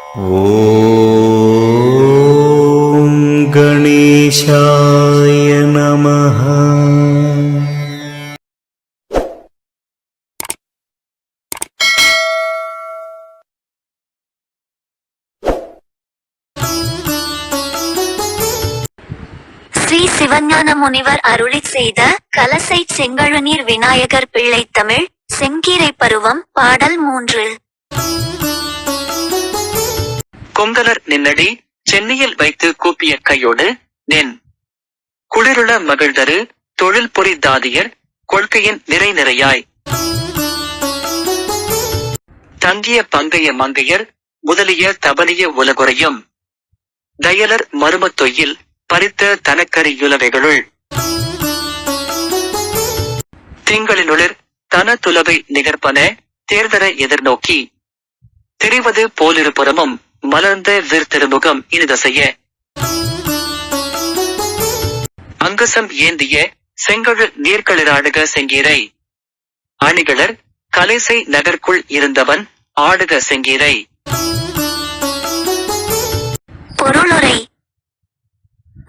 ஓம் கணேசாய நமஹ. ஸ்ரீ சிவஞான முனிவர் அருளிச் செய்த கலசை செங்கழுநீர் விநாயகர் பிள்ளை தமிழ் செங்கீரை பருவம் பாடல் 3. கொங்கலர் நின்னடி சென்னையில் வைத்து கூப்பிய கையோடு நின் குளிருள மகிழ்தரு தொழில் பொறி தாதியர் கொள்கையின் நிறை நிறையாய் தங்கிய பங்கைய மங்கையர் முதலிய தபலிய உலகுறையும் தயலர் மருமத்தொய்யில் பறித்த தனக்கரியுலவைகளுள் திங்களினுளிர் தன துலவை நிகர்ப்பன தேர்தர எதிர்நோக்கி திரிவது போலிருபுறமும் மலர்ந்த விற்திருமுகம் இனிதசைய அங்கசம் ஏந்திய செங்கழு நீர்களிராடுக செங்கீரை அணிகளர் கலைசை நகர்க்குள் இருந்தவன் ஆடுக செங்கீரை. பொருளுரை: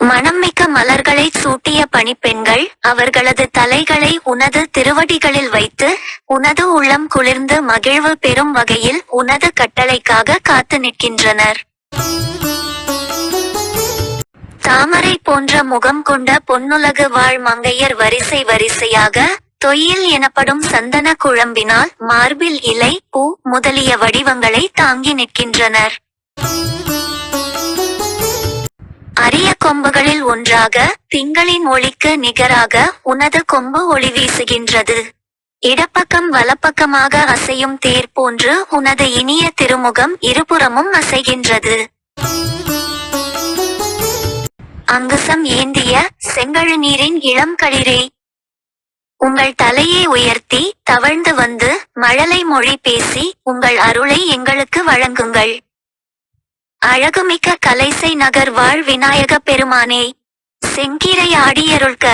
மணம்மிக்க மலர்களை சூட்டிய பணிப்பெண்கள் அவர்களது தலைகளை உனது திருவடிகளில் வைத்து உனது உள்ளம் குளிர்ந்து மகிழ்வு பெறும் வகையில் உனது கட்டளைக்காக காத்து நிற்கின்றனர். தாமரை போன்ற முகம் கொண்ட பொன்னுலகு வாழ் மங்கையர் வரிசை வரிசையாக தொய்யில் எனப்படும் சந்தன குழம்பினால் மார்பில் இலை பூ முதலிய வடிவங்களை தாங்கி நிற்கின்றனர். அரிய கொம்புகளில் ஒன்றாக திங்களின் ஒளிக்கு நிகராக உனது கொம்பு ஒளி வீசுகின்றது. இடப்பக்கம் வலப்பக்கமாக அசையும் தேர் போன்று உனது இனிய திருமுகம் இருபுறமும் அசைகின்றது. அங்குசம் ஏந்திய செங்கழு நீரின் இளம் களிரே, உங்கள் தலையை உயர்த்தி தவழ்ந்து வந்து மழலை மொழி பேசி உங்கள் அருளை எங்களுக்கு வழங்குங்கள். அழகுமிக்க கலைசை நகர் வாழ் விநாயக பெருமானே, செங்கீரை ஆடியருள்க.